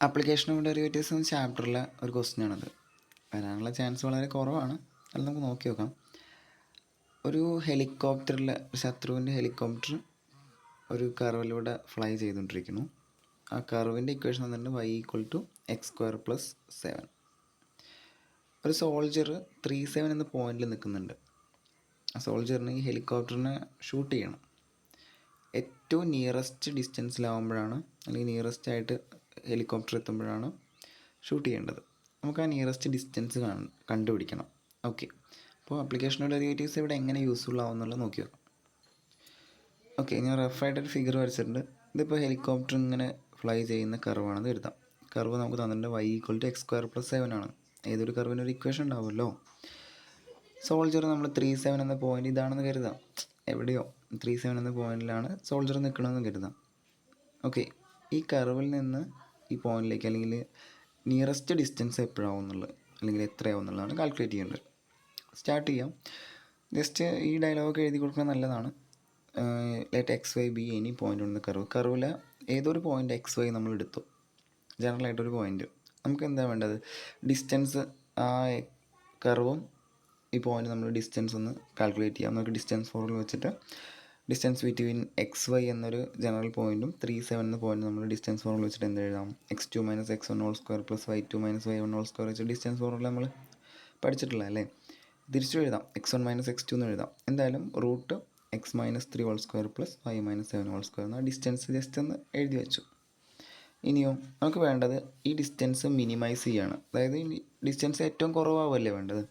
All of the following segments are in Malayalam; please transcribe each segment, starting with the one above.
ആപ്ലിക്കേഷൻ ഓഫ് ഡെറിവേറ്റീവ്സ് എന്ന ചാപ്റ്ററിലെ ഒരു ക്വസ്റ്റ്യനാണത്. വരാനുള്ള ചാൻസ് വളരെ കുറവാണ്. അത് നമുക്ക് നോക്കി നോക്കാം. ഒരു ഹെലികോപ്റ്ററിൽ ശത്രുവിൻ്റെ ഹെലികോപ്റ്റർ ഒരു കർവിലൂടെ ഫ്ലൈ ചെയ്തുകൊണ്ടിരിക്കുന്നു. ആ കർവിൻ്റെ ഇക്വേഷൻ വന്നിട്ട് y=x²+7. ഒരു സോൾജർ 37 എന്ന പോയിന്റിൽ നിൽക്കുന്നുണ്ട്. ആ സോൾജറിന് ഈ ഹെലികോപ്റ്ററിനെ ഷൂട്ട് ചെയ്യണം. ഏറ്റവും നിയറസ്റ്റ് ഡിസ്റ്റൻസിലാവുമ്പോഴാണ്, അല്ലെങ്കിൽ നിയറസ്റ്റ് ആയിട്ട് ഹെലികോപ്റ്റർ എത്തുമ്പോഴാണ് ഷൂട്ട് ചെയ്യേണ്ടത്. നമുക്ക് ആ നിയറസ്റ്റ് ഡിസ്റ്റൻസ് കണ്ടുപിടിക്കണം. ഓക്കെ, അപ്പോൾ ആപ്ലിക്കേഷൻ ഓഫ് ഡെറിവേറ്റീവ്സ് ഇവിടെ എങ്ങനെ യൂസ്ഫുൾ ആവുമെന്നുള്ളത് നോക്കി നോക്കാം. ഓക്കെ, ഞാൻ റഫായിട്ടൊരു ഫിഗർ വരച്ചിട്ടുണ്ട്. ഇതിപ്പോൾ ഹെലികോപ്റ്റർ ഇങ്ങനെ ഫ്ലൈ ചെയ്യുന്ന കർവാണെന്ന് കരുതാം. കർവ് നമുക്ക് തന്നിട്ടുണ്ട് y=x²+7 ആണ്. ഏതൊരു കർവിനൊരു ഇക്വേഷൻ ഉണ്ടാവുമല്ലോ. സോൾജർ നമ്മൾ 37 എന്ന പോയിന്റ് ഇതാണെന്ന് കരുതാം. എവിടെയോ 37 എന്ന പോയിന്റിലാണ് സോൾജർ നിൽക്കണമെന്ന് കരുതാം. ഓക്കെ, ഈ കർവിൽ നിന്ന് ഈ പോയിന്റിലേക്ക് അല്ലെങ്കിൽ നിയറസ്റ്റ് ഡിസ്റ്റൻസ് എപ്പോഴാവും എന്നുള്ളത്, അല്ലെങ്കിൽ എത്രയാവും എന്നുള്ളതാണ് കാൽക്കുലേറ്റ് ചെയ്യേണ്ടത്. സ്റ്റാർട്ട് ചെയ്യാം. ജസ്റ്റ് ഈ ഡയലോഗ് എഴുതി കൊടുക്കുന്നത് നല്ലതാണ്. Let x, y, b any point ഉണ്ട് കർവിൽ ഏതൊരു പോയിന്റ് x, y നമ്മൾ എടുത്തു. ജനറലായിട്ടൊരു പോയിന്റ് നമുക്ക് എന്താ വേണ്ടത്? ഡിസ്റ്റൻസ്, ആ കർവും ഈ പോയിന്റ് നമ്മൾ ഡിസ്റ്റൻസ് ഒന്ന് കാൽക്കുലേറ്റ് ചെയ്യാം. നമുക്ക് ഡിസ്റ്റൻസ് ഫോർമുല വെച്ചിട്ട് ഡിസ്റ്റൻസ് ബിറ്റ്വീൻ x, y എന്നൊരു ജനറൽ പോയിന്റും 37 എന്ന പോയിന്റ് നമ്മൾ ഡിസ്റ്റൻസ് ഫോർമുല വെച്ചിട്ട് എന്ത് എഴുതാം? x2 - x1² + y2 - y1² വെച്ച് ഡിസ്റ്റൻസ് ഫോർമുല നമ്മൾ പഠിച്ചിട്ടില്ല അല്ലേ? തിരിച്ചു എഴുതാം, x1 - x2 എന്ന് എഴുതാം. എന്തായാലും √x - 3² + y - 7² എന്ന ഡിസ്റ്റൻസ് ജസ്റ്റ് ഒന്ന് എഴുതി വെച്ചു. ഇനിയോ നമുക്ക് വേണ്ടത് ഈ ഡിസ്റ്റൻസ് മിനിമൈസ് ചെയ്യാണ്. അതായത് ഈ ഡിസ്റ്റൻസ് ഏറ്റവും കുറവാവല്ലേ വേണ്ടത്.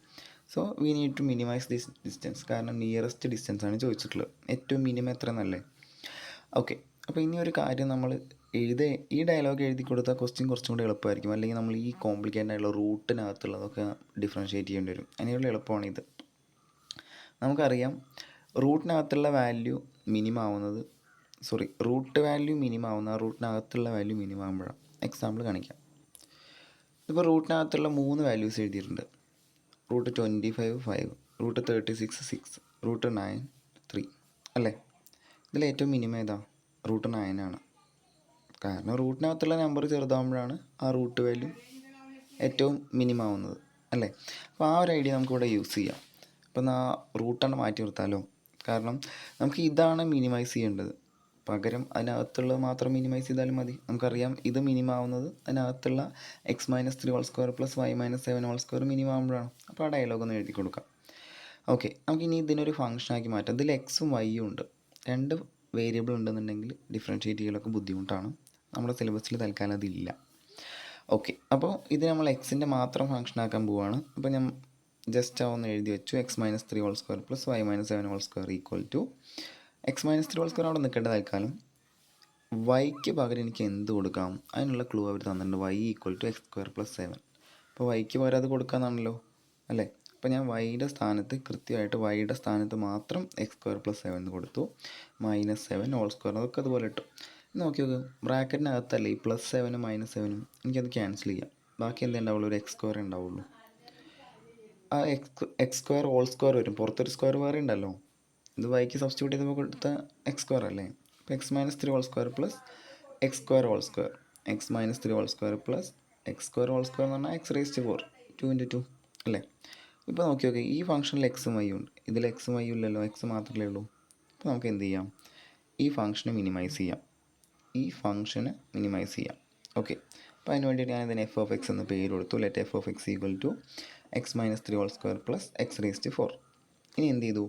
So we need to minimise this distance. കാരണം നിയറസ്റ്റ് ഡിസ്റ്റൻസ് ആണ് ചോദിച്ചിട്ടുള്ളത്. ഏറ്റവും മിനിമം എത്ര എന്നല്ലേ. ഓക്കെ, അപ്പോൾ ഇനി ഒരു കാര്യം നമ്മൾ ഈ ഡയലോഗ് എഴുതി കൊടുത്താൽ ക്വസ്റ്റ്യൻ കുറച്ചും കൂടി എളുപ്പമായിരിക്കും. അല്ലെങ്കിൽ നമ്മൾ ഈ കോംപ്ലിക്കേറ്റഡ് ആയിട്ടുള്ള റൂട്ടിനകത്തുള്ളതൊക്കെ ഡിഫറൻഷ്യേറ്റ് ചെയ്യേണ്ടി വരും. അതിനുള്ള എളുപ്പമാണ് ഇത്. നമുക്കറിയാം റൂട്ടിനകത്തുള്ള വാല്യൂ മിനിമം ആവുന്നത്, റൂട്ട് വാല്യൂ മിനിമം ആവുന്ന റൂട്ടിനകത്തുള്ള വാല്യൂ മിനിമം ആകുമ്പോഴാണ്. എക്സാമ്പിൾ കാണിക്കാം. ഇപ്പോൾ റൂട്ടിനകത്തുള്ള 3 വാല്യൂസ് എഴുതിയിട്ടുണ്ട്. √25 5, √36 6, √9 3 അല്ലേ? ഇതിൽ ഏറ്റവും മിനിമം ഏതാ? √9 ആണ്. കാരണം റൂട്ടിനകത്തുള്ള നമ്പർ ചെറുതാകുമ്പോഴാണ് ആ റൂട്ട് വാല്യൂ ഏറ്റവും മിനിമം ആവുന്നത് അല്ലേ? അപ്പോൾ ആ ഒരു ഐഡിയ നമുക്കിവിടെ യൂസ് ചെയ്യാം. അപ്പം ആ റൂട്ടാണ് മാറ്റി നിർത്താമല്ലോ. കാരണം നമുക്ക് ഇതാണ് മിനിമൈസ് ചെയ്യേണ്ടത്. പകരം അതിനകത്തുള്ളത് മാത്രം മിനിമൈസ് ചെയ്താലും മതി. നമുക്കറിയാം ഇത് മിനിമം ആവുന്നത് അതിനകത്തുള്ള x - 3² + y - 7² മിനിമം ആകുമ്പോഴാണ്. അപ്പോൾ ആ ഡയലോഗ് ഒന്ന് എഴുതി കൊടുക്കാം. ഓക്കെ, നമുക്കിനി ഇതിനൊരു ഫംഗ്ഷനാക്കി മാറ്റാം. ഇതിൽ എക്സും വൈയും ഉണ്ട്. 2 വേരിയബിൾ ഉണ്ടെന്നുണ്ടെങ്കിൽ ഡിഫറൻഷ്യേറ്റ് ചെയ്യലൊക്കെ ബുദ്ധിമുട്ടാണ്. നമ്മുടെ സിലബസിൽ തൽക്കാലം അതില്ല. ഓക്കെ, അപ്പോൾ ഇത് നമ്മൾ എക്സിൻ്റെ മാത്രം ഫംഗ്ഷൻ ആക്കാൻ പോവുകയാണ്. അപ്പോൾ ഞാൻ ജസ്റ്റ് ഒന്ന് എഴുതി വെച്ചു. x - 3² + y - 7² = x - 3² അവിടെ നിൽക്കേണ്ട തൽക്കാലം. വൈക്ക് പകരം എനിക്ക് എന്ത് കൊടുക്കാം? അതിനുള്ള ക്ലൂ അവർ തന്നിട്ടുണ്ട്. y=x²+7. അപ്പോൾ വൈക്ക് പകരം അത് കൊടുക്കാമെന്നാണല്ലോ അല്ലേ? അപ്പോൾ ഞാൻ വൈയുടെ സ്ഥാനത്ത് കൃത്യമായിട്ട് വൈയുടെ സ്ഥാനത്ത് മാത്രം x²+7 എന്ന് കൊടുത്തു. -7² അതൊക്കെ അതുപോലെ ഇട്ടു. നോക്കി നോക്ക്, ബ്രാക്കറ്റിനകത്തല്ലേ ഈ +7 -7 എനിക്കത് ക്യാൻസൽ ചെയ്യാം. ബാക്കി എന്തേ ഉണ്ടാവുള്ളൂ? ഒരു x² ഉണ്ടാവുള്ളൂ. ആ x² വരും. പുറത്തൊരു സ്ക്വയർ വേറെ ഉണ്ടല്ലോ. ഇത് വൈക്ക് സബ്സ്റ്റിറ്റ്യൂട്ട് ചെയ്തപ്പോൾ കൊടുത്ത x² അല്ലേ? അപ്പോൾ x - 3² + x²² x - 3² + x² എന്ന് പറഞ്ഞാൽ x⁴ 2 × 2 അല്ലേ? ഇപ്പോൾ നോക്കി നോക്കി, ഈ ഫംഗ്ഷനിൽ എക്സും വൈയും ഉണ്ട്. ഇതിൽ എക്സും വൈയും ഇല്ലല്ലോ, എക്സ് മാത്രമേ ഉള്ളൂ. അപ്പോൾ നമുക്ക് എന്ത് ചെയ്യാം? ഈ ഫംഗ്ഷനെ മിനിമൈസ് ചെയ്യാം. ഓക്കെ, അപ്പോൾ അതിന് വേണ്ടിയിട്ട് ഞാൻ ഇതിന് f(x) എന്ന് പേര് കൊടുത്തു. Let f(x) = x - 3² + x⁴. ഇനി എന്ത് ചെയ്തു?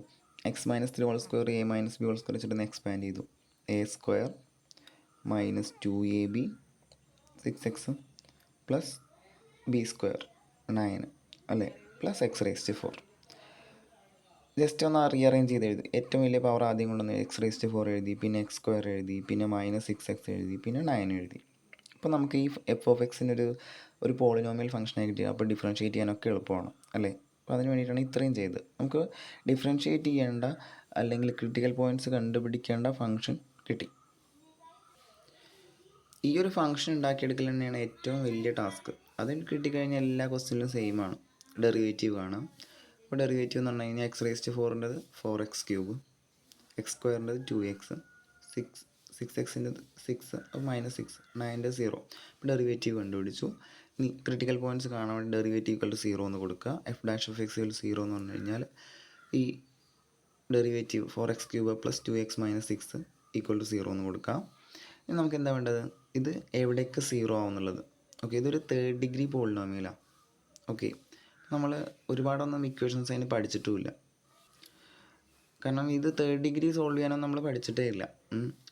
x - 3² a - b² വെച്ചിട്ട് എക്സ്പാൻഡ് ചെയ്തു. a² - 2ab 6x + b² 9 അല്ലേ? +x⁴. ജസ്റ്റ് ഒന്ന് റീഅറേഞ്ച് ചെയ്ത് എഴുതി. ഏറ്റവും വലിയ പവർ ആദ്യം കൊണ്ടുവന്ന് x⁴ എഴുതി, പിന്നെ x² എഴുതി, പിന്നെ -6x എഴുതി, പിന്നെ 9 എഴുതി. അപ്പോൾ നമുക്ക് ഈ f(x) ഒരു പോളിനോമിയൽ ഫംഗ്ഷനായി കിട്ടിയത്. അപ്പോൾ ഡിഫറൻഷ്യേറ്റ് ചെയ്യാനൊക്കെ എളുപ്പമാണ് അല്ലേ? അപ്പോൾ അതിന് വേണ്ടിയിട്ടാണ് ഇത്രയും ചെയ്തത്. നമുക്ക് ഡിഫറൻഷ്യേറ്റ് ചെയ്യേണ്ട അല്ലെങ്കിൽ ക്രിട്ടിക്കൽ പോയിൻറ്റ്സ് കണ്ടുപിടിക്കേണ്ട ഫംഗ്ഷൻ കിട്ടി. ഈ ഒരു ഫംഗ്ഷൻ ഉണ്ടാക്കിയെടുക്കൽ തന്നെയാണ് ഏറ്റവും വലിയ ടാസ്ക്. അത് കിട്ടിക്കഴിഞ്ഞാൽ എല്ലാ ക്വസ്റ്റ്യനിലും സെയിം ആണ്. ഡെറിവേറ്റീവ് കാണാം. അപ്പോൾ ഡെറിവേറ്റീവ് എന്ന് പറഞ്ഞു കഴിഞ്ഞാൽ x⁴ 4x3, x² 2x, 6x six -6 9 0. ഇപ്പോൾ ഡെറിവേറ്റീവ് കണ്ടുപിടിച്ചു. ഇനി ക്രിട്ടിക്കൽ പോയിൻറ്റ്സ് കാണാൻ വേണ്ടി ഡെറിവേറ്റീവ് ഈക്വൽ ടു 0 എന്ന് കൊടുക്കുക. f ഡാഷ് ഓഫ് എക്സ് 0 എന്ന് പറഞ്ഞു കഴിഞ്ഞാൽ ഈ derivative 4x³ + 2x - 6 equal to 0 എന്ന് കൊടുക്കാം. ഇനി നമുക്ക് എന്താ വേണ്ടത്, ഇത് എവിടെയൊക്കെ 0 ആവുന്നുള്ളത്. ഓക്കെ, ഇതൊരു തേർഡ് ഡിഗ്രി പോളിനോമിയലാണ്. ഓക്കെ, നമ്മൾ ഒരുപാടൊന്നും ഇക്വേഷൻസ് അതിന് പഠിച്ചിട്ടുമില്ല, കാരണം ഇത് തേർഡ് ഡിഗ്രി സോൾവ് ചെയ്യാനൊന്നും നമ്മൾ പഠിച്ചിട്ടേ ഇല്ല.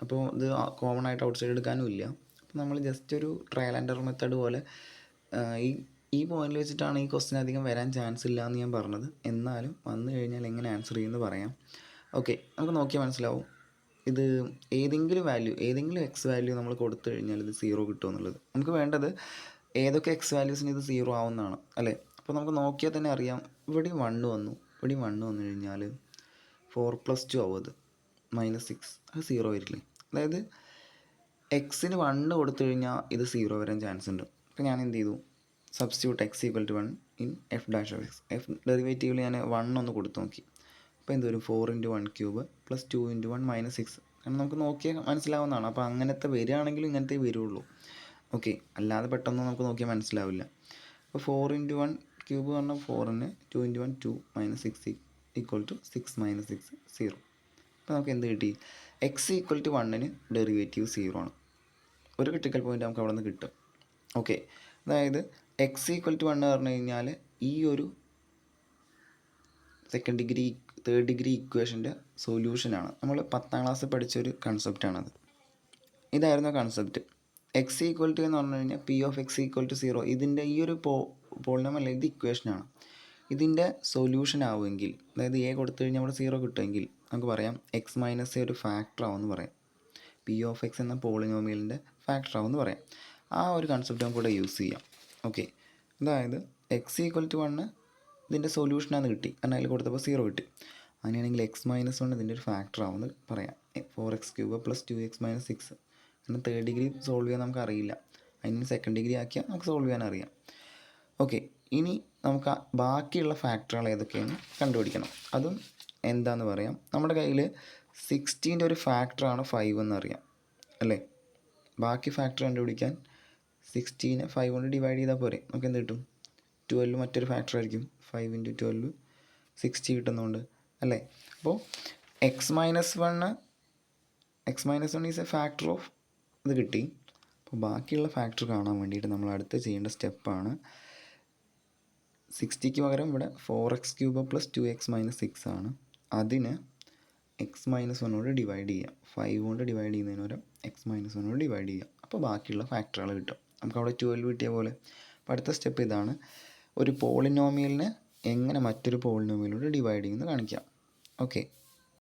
അപ്പോൾ ഇത് കോമൺ ആയിട്ട് ഔട്ട് സൈഡ് എടുക്കാനും ഇല്ല. അപ്പോൾ നമ്മൾ ജസ്റ്റ് ഒരു ട്രയൽ ആൻഡ് എറർ മെത്തേഡ് പോലെ ഈ പോയിന്റിൽ വെച്ചിട്ടാണ് ഈ ക്വസ്റ്റ്യൻ അധികം വരാൻ ചാൻസ് ഇല്ല എന്ന് ഞാൻ പറഞ്ഞത്. എന്നാലും വന്നു കഴിഞ്ഞാൽ എങ്ങനെ ആൻസർ ചെയ്യുമെന്ന് പറയാം. ഓക്കെ, നമുക്ക് നോക്കിയാൽ മനസ്സിലാവും. ഇത് ഏതെങ്കിലും എക്സ് വാല്യൂ നമ്മൾ കൊടുത്തു കഴിഞ്ഞാൽ ഇത് 0 കിട്ടുമെന്നുള്ളത്. നമുക്ക് വേണ്ടത് ഏതൊക്കെ എക്സ് വാല്യൂസിന് ഇത് 0 ആവുന്നതാണ് അല്ലേ. അപ്പോൾ നമുക്ക് നോക്കിയാൽ തന്നെ അറിയാം. ഇവിടെയും 1 വന്നു, ഇവിടെയും 1 വന്നു കഴിഞ്ഞാൽ 4 + 2 ആവും, അത് -6, അത് 0 വരില്ലേ. അതായത് എക്സിന് 1 കൊടുത്തു കഴിഞ്ഞാൽ ഇത് 0 വരാൻ ചാൻസ് ഉണ്ട്. അപ്പോൾ ഞാൻ എന്ത് ചെയ്തു, substitute x = 1 in f dash of x. F ഡെറിവേറ്റീവിൽ ഞാൻ 1 ഒന്ന് കൊടുത്തു നോക്കി. അപ്പോൾ എന്ത് വരും, 4 × 1³ + 2 × 1 - 6. കാരണം നമുക്ക് നോക്കിയാൽ മനസ്സിലാവുന്നതാണ്. അപ്പോൾ അങ്ങനത്തെ വരികയാണെങ്കിലും ഇങ്ങനത്തെ വരുള്ളൂ. ഓക്കെ, അല്ലാതെ പെട്ടെന്ന് നമുക്ക് നോക്കിയാൽ മനസ്സിലാവില്ല. അപ്പോൾ 4 × 1³ പറഞ്ഞാൽ 4ന് 2 × 1 2 - 6 = 6 - 6 0. അപ്പോൾ നമുക്ക് എന്ത് കിട്ടി, x = 1ന് ഡെറിവേറ്റീവ് 0 ആണ്. ഒരു ക്രിട്ടിക്കൽ പോയിൻ്റ് നമുക്ക് അവിടെ നിന്ന് കിട്ടും. ഓക്കെ, അതായത് x = 1 പറഞ്ഞു കഴിഞ്ഞാൽ ഈ ഒരു തേർഡ് ഡിഗ്രി ഇക്വേഷൻ്റെ സൊല്യൂഷനാണ്. നമ്മൾ 10ാം ക്ലാസ്സിൽ പഠിച്ചൊരു കൺസെപ്റ്റാണത്. ഇതായിരുന്നു കൺസെപ്റ്റ്. x = എന്ന് പറഞ്ഞു കഴിഞ്ഞാൽ p(x) = 0. ഇതിൻ്റെ ഈ ഒരു പോളിനോമിയൽ ഇത് ഇക്വേഷനാണ്. ഇതിൻ്റെ സൊല്യൂഷൻ ആവുമെങ്കിൽ, അതായത് a കൊടുത്തു കഴിഞ്ഞാൽ അവിടെ 0 കിട്ടുമെങ്കിൽ നമുക്ക് പറയാം x - a ഒരു ഫാക്ടർ ആവുമെന്ന് പറയാം. p(x) എന്ന പോളിനോമിയലിൻ്റെ ഫാക്ടർ ആവുമെന്ന് പറയാം. ആ ഒരു കൺസെപ്റ്റ് നമുക്ക് ഇവിടെ യൂസ് ചെയ്യാം. ഓക്കെ, അതായത് x = 1 ഇതിൻ്റെ സൊല്യൂഷനാണെന്ന് കിട്ടി, കാരണം അതിൽ കൊടുത്തപ്പോൾ 0 കിട്ടി. അങ്ങനെയാണെങ്കിൽ x - 1 ഇതിൻ്റെ ഒരു ഫാക്ടർ ആവുമെന്ന് പറയാം. 4x³ + 2x - 6. കാരണം തേർഡ് ഡിഗ്രി സോൾവ് ചെയ്യാൻ നമുക്ക് അറിയില്ല, അതിന് സെക്കൻഡ് ഡിഗ്രി ആക്കിയാൽ നമുക്ക് സോൾവ് ചെയ്യാൻ അറിയാം. ഓക്കെ, ഇനി നമുക്ക് ബാക്കിയുള്ള ഫാക്ടറുകൾ ഏതൊക്കെയാണ് കണ്ടുപിടിക്കണം. അതും എന്താണെന്ന് പറയാം. നമ്മുടെ കയ്യിൽ 16ൻ്റെ ഒരു ഫാക്ടറാണ് 5 എന്നറിയാം അല്ലേ. ബാക്കി ഫാക്ടർ കണ്ടുപിടിക്കാൻ 16നെ 5 കൊണ്ട് ഡിവൈഡ് ചെയ്താൽ പോരെ. നമുക്ക് എന്ത് കിട്ടും, 12 മറ്റൊരു ഫാക്ടർ ആയിരിക്കും. 5 × 12 60 കിട്ടുന്നുണ്ട് അല്ലേ. അപ്പോൾ x - 1 is A factor of ഇത് കിട്ടി. അപ്പോൾ ബാക്കിയുള്ള ഫാക്ടർ കാണാൻ വേണ്ടിയിട്ട് നമ്മൾ അടുത്ത് ചെയ്യേണ്ട സ്റ്റെപ്പാണ് 60ക്ക് പകരം ഇവിടെ 4x³ + 2x - 6 ആണ്. അതിന് x - 1 ഡിവൈഡ് ചെയ്യാം. 5 കൊണ്ട് ഡിവൈഡ് ചെയ്യുന്നതിന് പകരം x - 1 ഡിവൈഡ് ചെയ്യാം. അപ്പോൾ ബാക്കിയുള്ള ഫാക്ടറുകൾ കിട്ടും. നമുക്ക് അവിടെ 12 കിട്ടിയ പോലെ. അപ്പോൾ അടുത്ത സ്റ്റെപ്പ് ഇതാണ്, ഒരു പോളിനോമിയലിനെ എങ്ങനെ മറ്റൊരു പോളിനോമിയലോട് ഡിവൈഡ് ചെയ്യുന്നത് കാണിക്കാം. ഓക്കെ,